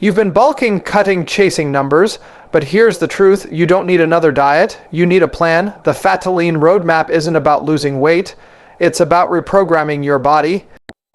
You've been bulking, cutting, chasing numbers, but here's the truth: you don't need another diet, you need a plan. The Fat to Lean roadmap isn't about losing weight, it's about reprogramming your body.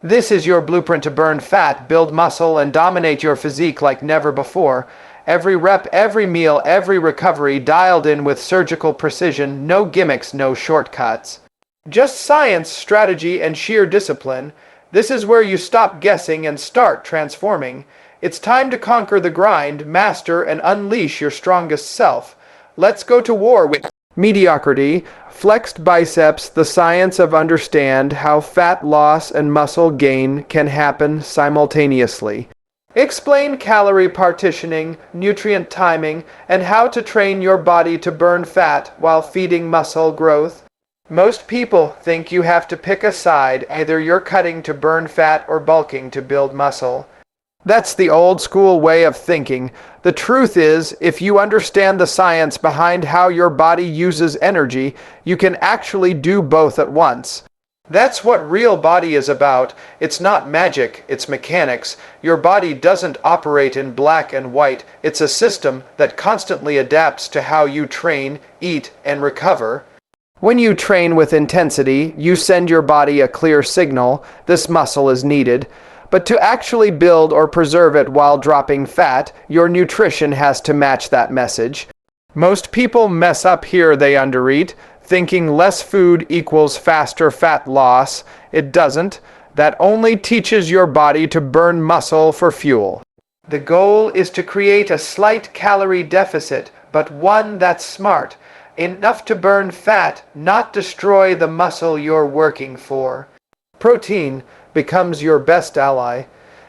This is your blueprint to burn fat, build muscle, and dominate your physique like never before. Every rep, every meal, every recovery dialed in with surgical precision, no gimmicks, no shortcuts. Just science, strategy, and sheer discipline. This is where you stop guessing and start transforming. It's time to conquer the grind, master, and unleash your strongest self. Let's go to war with mediocrity, flexed biceps, the science of understand how fat loss and muscle gain can happen simultaneously. Explain calorie partitioning, nutrient timing, and how to train your body to burn fat while feeding muscle growth. Most people think you have to pick a side, either you're cutting to burn fat or bulking to build muscle. That's the old school way of thinking. The truth is, if you understand the science behind how your body uses energy, you can actually do both at once. That's what real body is about. It's not magic, it's mechanics. Your body doesn't operate in black and white. It's a system that constantly adapts to how you train, eat, and recover. When you train with intensity, you send your body a clear signal: this muscle is needed. But to actually build or preserve it while dropping fat, your nutrition has to match that message. Most people mess up here. They undereat, thinking less food equals faster fat loss. It doesn't. That only teaches your body to burn muscle for fuel. The goal is to create a slight calorie deficit, but one that's smart, enough to burn fat, not destroy the muscle you're working for. Protein becomes your best ally.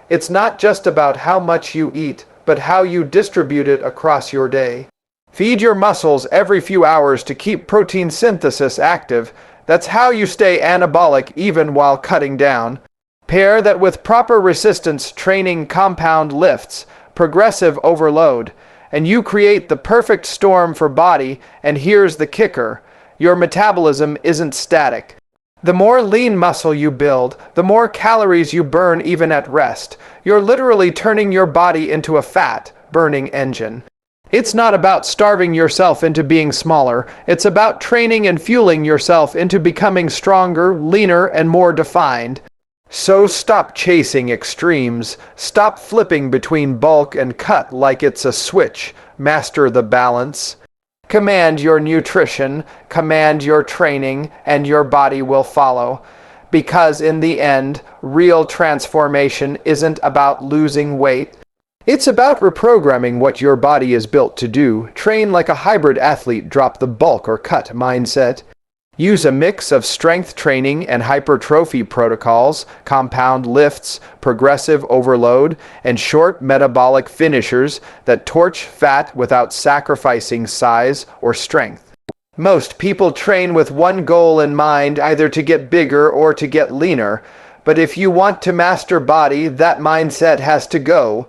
It's not just about how much you eat, but how you distribute it across your day. Feed your muscles every few hours to keep protein synthesis active. That's how you stay anabolic even while cutting down. Pair that with proper resistance training, compound lifts, progressive overload, and you create the perfect storm for body. And here's the kicker: your metabolism isn't static. The more lean muscle you build, the more calories you burn even at rest. You're literally turning your body into a fat-burning engine. It's not about starving yourself into being smaller. It's about training and fueling yourself into becoming stronger, leaner, and more defined. So stop chasing extremes. Stop flipping between bulk and cut like it's a switch. Master the balance. Command your nutrition, command your training, and your body will follow. Because in the end, real transformation isn't about losing weight. It's about reprogramming what your body is built to do. Train like a hybrid athlete, drop the bulk or cut mindset. Use a mix of strength training and hypertrophy protocols, compound lifts, progressive overload, and short metabolic finishers that torch fat without sacrificing size or strength. Most people train with one goal in mind, either to get bigger or to get leaner. But if you want to master body, that mindset has to go.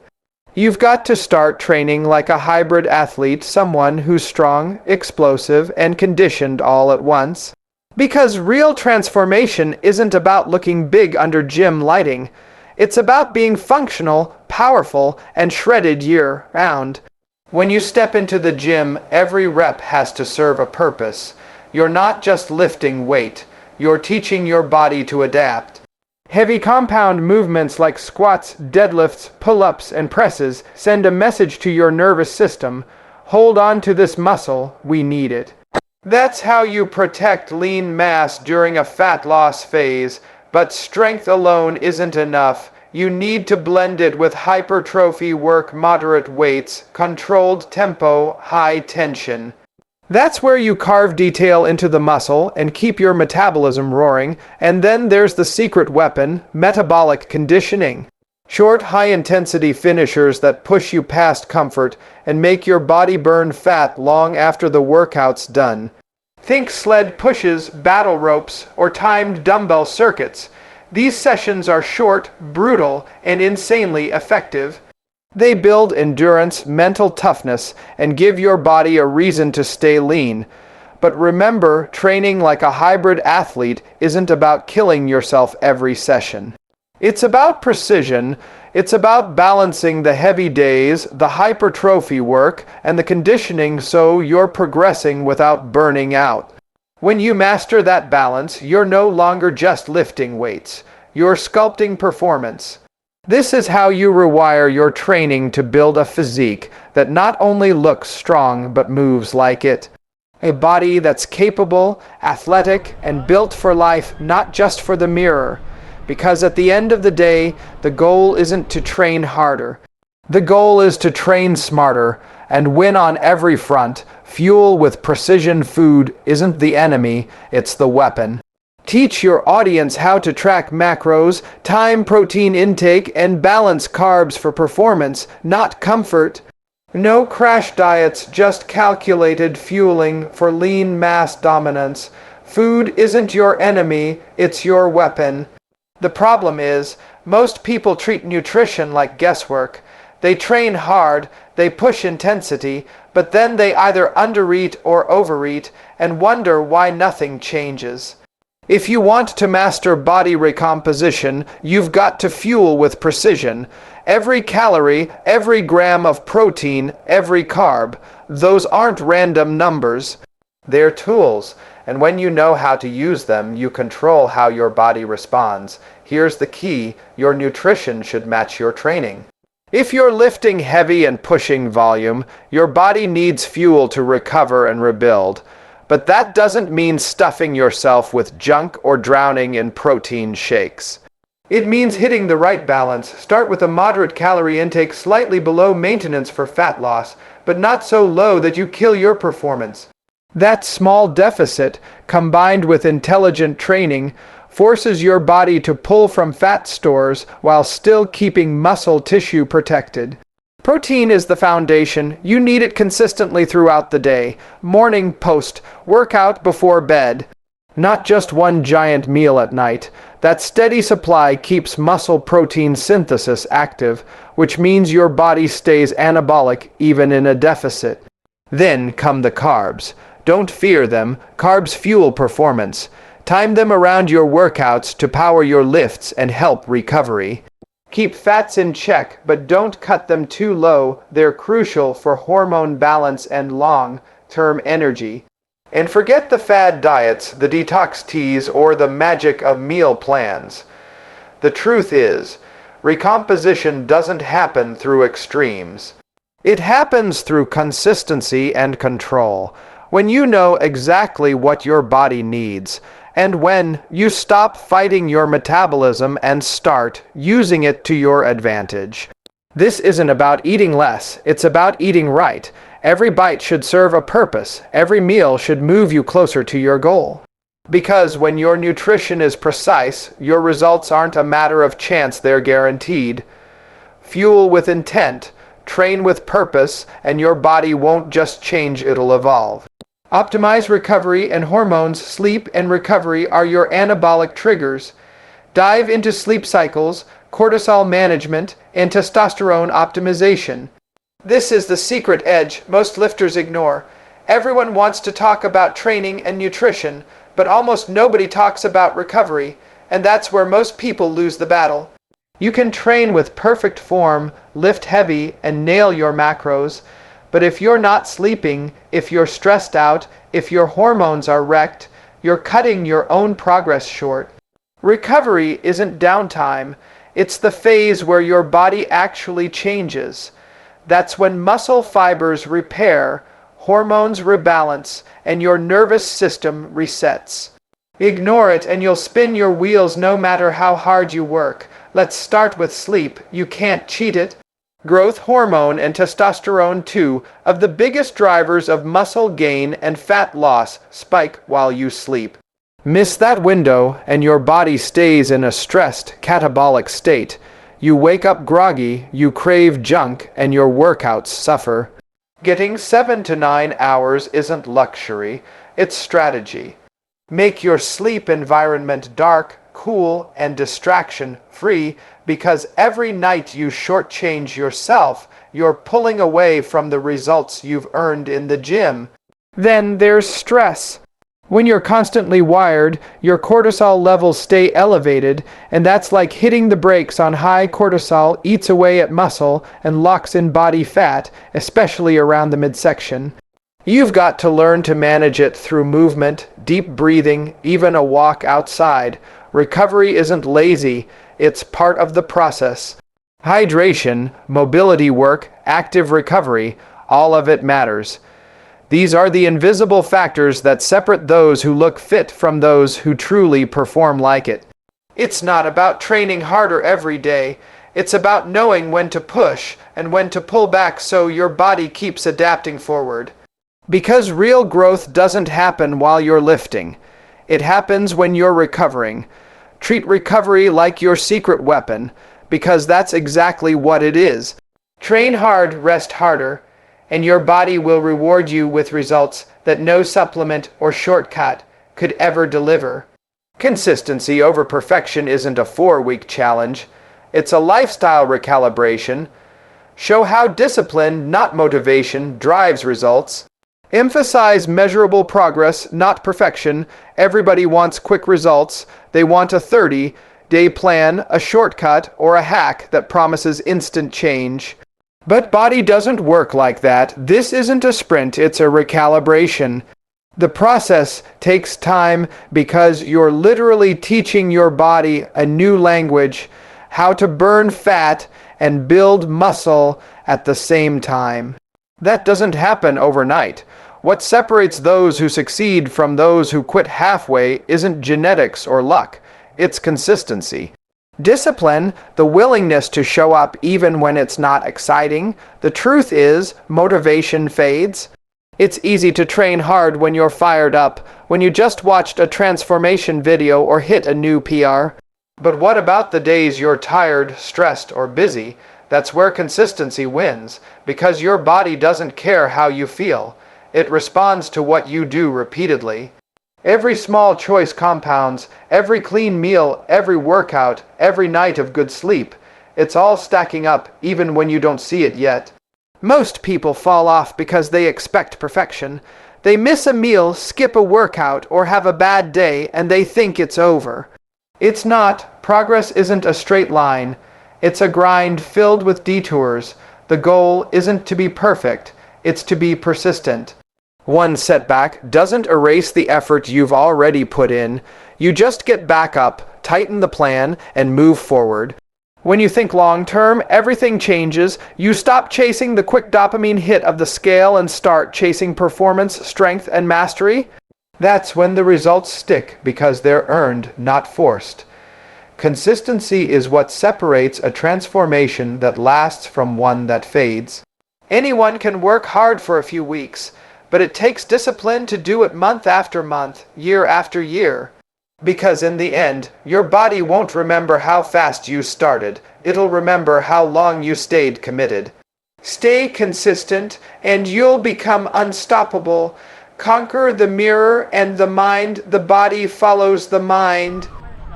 You've got to start training like a hybrid athlete, someone who's strong, explosive, and conditioned all at once. Because real transformation isn't about looking big under gym lighting. It's about being functional, powerful, and shredded year-round. When you step into the gym, every rep has to serve a purpose. You're not just lifting weight. You're teaching your body to adapt. Heavy compound movements like squats, deadlifts, pull-ups, and presses send a message to your nervous system: hold on to this muscle, we need it. That's how you protect lean mass during a fat loss phase. But strength alone isn't enough. You need to blend it with hypertrophy work, moderate weights, controlled tempo, high tension. That's where you carve detail into the muscle and keep your metabolism roaring. And then there's the secret weapon: metabolic conditioning. Short, high-intensity finishers that push you past comfort and make your body burn fat long after the workout's done. Think sled pushes, battle ropes, or timed dumbbell circuits. These sessions are short, brutal, and insanely effective. They build endurance, mental toughness, and give your body a reason to stay lean. But remember, training like a hybrid athlete isn't about killing yourself every session. It's about precision. It's about balancing the heavy days, the hypertrophy work, and the conditioning so you're progressing without burning out. When you master that balance, you're no longer just lifting weights. You're sculpting performance. This is how you rewire your training to build a physique that not only looks strong but moves like it. A body that's capable, athletic, and built for life, not just for the mirror. Because at the end of the day, the goal isn't to train harder. The goal is to train smarter and win on every front. Fuel with precision food isn't the enemy, it's the weapon. Teach your audience how to track macros, time protein intake, and balance carbs for performance, not comfort. No crash diets, just calculated fueling for lean mass dominance. Food isn't your enemy, it's your weapon. The problem is, most people treat nutrition like guesswork. They train hard, they push intensity, but then they either undereat or overeat and wonder why nothing changes. If you want to master body recomposition, you've got to fuel with precision. Every calorie, every gram of protein, every carb, those aren't random numbers. They're tools. And when you know how to use them, you control how your body responds. Here's the key: your nutrition should match your training. If you're lifting heavy and pushing volume, your body needs fuel to recover and rebuild. But that doesn't mean stuffing yourself with junk or drowning in protein shakes. It means hitting the right balance. Start with a moderate calorie intake slightly below maintenance for fat loss, but not so low that you kill your performance. That small deficit, combined with intelligent training, forces your body to pull from fat stores while still keeping muscle tissue protected. Protein is the foundation. You need it consistently throughout the day, morning, post, workout, before bed. Not just one giant meal at night. That steady supply keeps muscle protein synthesis active, which means your body stays anabolic even in a deficit. Then come the carbs. Don't fear them. Carbs fuel performance. Time them around your workouts to power your lifts and help recovery. Keep fats in check, but don't cut them too low. They're crucial for hormone balance and long-term energy. And forget the fad diets, the detox teas, or the magic of meal plans. The truth is, recomposition doesn't happen through extremes. It happens through consistency and control. When you know exactly what your body needs, and when you stop fighting your metabolism and start using it to your advantage. This isn't about eating less, it's about eating right. Every bite should serve a purpose. Every meal should move you closer to your goal. Because when your nutrition is precise, your results aren't a matter of chance, they're guaranteed. Fuel with intent, train with purpose, and your body won't just change, it'll evolve. Optimize recovery and hormones. Sleep and recovery are your anabolic triggers. Dive into sleep cycles, cortisol management, and testosterone optimization. This is the secret edge most lifters ignore. Everyone wants to talk about training and nutrition, but almost nobody talks about recovery, and that's where most people lose the battle. You can train with perfect form, lift heavy, and nail your macros, but if you're not sleeping, if you're stressed out, if your hormones are wrecked, you're cutting your own progress short. Recovery isn't downtime. It's the phase where your body actually changes. That's when muscle fibers repair, hormones rebalance, and your nervous system resets. Ignore it and you'll spin your wheels no matter how hard you work. Let's start with sleep. You can't cheat it. Growth hormone and testosterone, two of the biggest drivers of muscle gain and fat loss, spike while you sleep. Miss that window and your body stays in a stressed, catabolic state. You wake up groggy, you crave junk, and your workouts suffer. Getting 7 to 9 hours isn't luxury, it's strategy. Make your sleep environment dark, cool, and distraction-free, because every night you shortchange yourself, you're pulling away from the results you've earned in the gym. Then there's stress. When you're constantly wired, your cortisol levels stay elevated, and that's like hitting the brakes on high cortisol eats away at muscle and locks in body fat, especially around the midsection. You've got to learn to manage it through movement, deep breathing, even a walk outside. Recovery isn't lazy, it's part of the process. Hydration, mobility work, active recovery, all of it matters. These are the invisible factors that separate those who look fit from those who truly perform like it. It's not about training harder every day. It's about knowing when to push and when to pull back so your body keeps adapting forward. Because real growth doesn't happen while you're lifting. It happens when you're recovering. Treat recovery like your secret weapon, because that's exactly what it is. Train hard, rest harder, and your body will reward you with results that no supplement or shortcut could ever deliver. Consistency over perfection isn't a 4-week challenge. It's a lifestyle recalibration. Show how discipline, not motivation, drives results. Emphasize measurable progress, not perfection. Everybody wants quick results. They want a 30-day plan, a shortcut, or a hack that promises instant change. But body doesn't work like that. This isn't a sprint, it's a recalibration. The process takes time because you're literally teaching your body a new language, how to burn fat and build muscle at the same time. That doesn't happen overnight. What separates those who succeed from those who quit halfway isn't genetics or luck, it's consistency. Discipline, the willingness to show up even when it's not exciting. The truth is, motivation fades. It's easy to train hard when you're fired up, when you just watched a transformation video or hit a new PR. But what about the days you're tired, stressed, or busy? That's where consistency wins, because your body doesn't care how you feel. It responds to what you do repeatedly. Every small choice compounds, every clean meal, every workout, every night of good sleep. It's all stacking up, even when you don't see it yet. Most people fall off because they expect perfection. They miss a meal, skip a workout, or have a bad day, and they think it's over. It's not. Progress isn't a straight line. It's a grind filled with detours. The goal isn't to be perfect, it's to be persistent. One setback doesn't erase the effort you've already put in. You just get back up, tighten the plan, and move forward. When you think long-term, everything changes. You stop chasing the quick dopamine hit of the scale and start chasing performance, strength, and mastery. That's when the results stick because they're earned, not forced. Consistency is what separates a transformation that lasts from one that fades. Anyone can work hard for a few weeks, but it takes discipline to do it month after month, year after year. Because in the end, your body won't remember how fast you started. It'll remember how long you stayed committed. Stay consistent, and you'll become unstoppable. Conquer the mirror and the mind. The body follows the mind.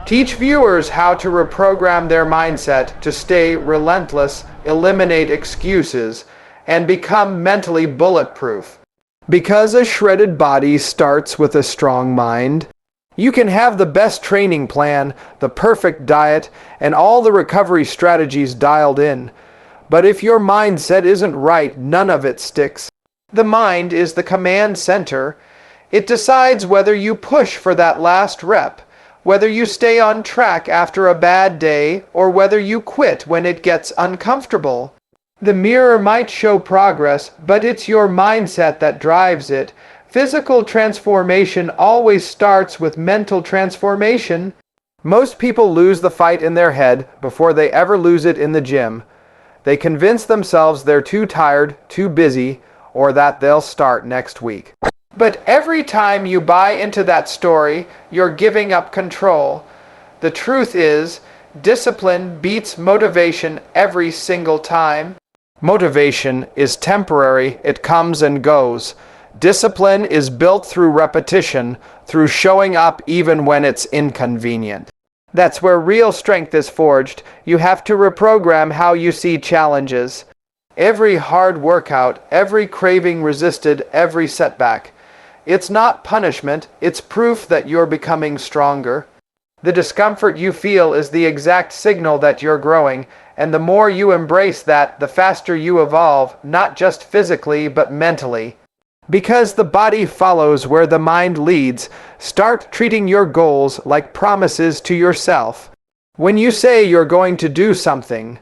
Teach viewers how to reprogram their mindset to stay relentless, eliminate excuses, and become mentally bulletproof. Because a shredded body starts with a strong mind. You can have the best training plan, the perfect diet, and all the recovery strategies dialed in. But if your mindset isn't right, none of it sticks. The mind is the command center. It decides whether you push for that last rep, whether you stay on track after a bad day, or whether you quit when it gets uncomfortable. The mirror might show progress, but it's your mindset that drives it. Physical transformation always starts with mental transformation. Most people lose the fight in their head before they ever lose it in the gym. They convince themselves they're too tired, too busy, or that they'll start next week. But every time you buy into that story, you're giving up control. The truth is, discipline beats motivation every single time. Motivation is temporary, it comes and goes. Discipline is built through repetition, through showing up even when it's inconvenient. That's where real strength is forged. You have to reprogram how you see challenges. Every hard workout, every craving resisted, every setback. It's not punishment, it's proof that you're becoming stronger. The discomfort you feel is the exact signal that you're growing, and the more you embrace that, the faster you evolve, not just physically, but mentally. Because the body follows where the mind leads, start treating your goals like promises to yourself. When you say you're going to do something,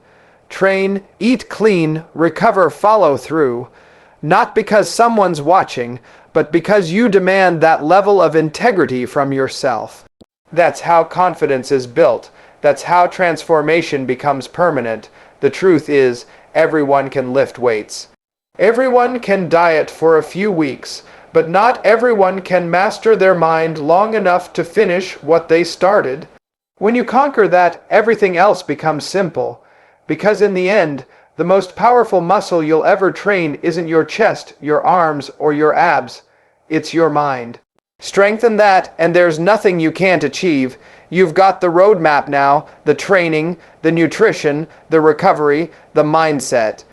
train, eat clean, recover, follow through, not because someone's watching, but because you demand that level of integrity from yourself. That's how confidence is built. That's how transformation becomes permanent. The truth is, everyone can lift weights. Everyone can diet for a few weeks, but not everyone can master their mind long enough to finish what they started. When you conquer that, everything else becomes simple. Because in the end, the most powerful muscle you'll ever train isn't your chest, your arms, or your abs. It's your mind. Strengthen that, and there's nothing you can't achieve. You've got the roadmap now, the training, the nutrition, the recovery, the mindset.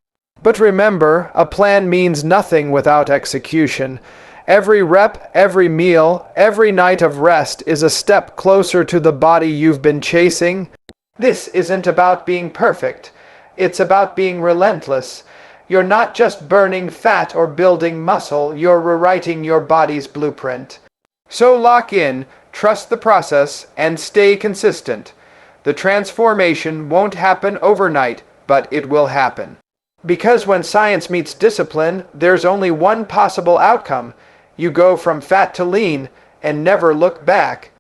But remember, a plan means nothing without execution. Every rep, every meal, every night of rest is a step closer to the body you've been chasing. This isn't about being perfect. It's about being relentless. You're not just burning fat or building muscle, you're rewriting your body's blueprint. So lock in, trust the process, and stay consistent. The transformation won't happen overnight, but it will happen. Because when science meets discipline, there's only one possible outcome. You go from fat to lean and never look back.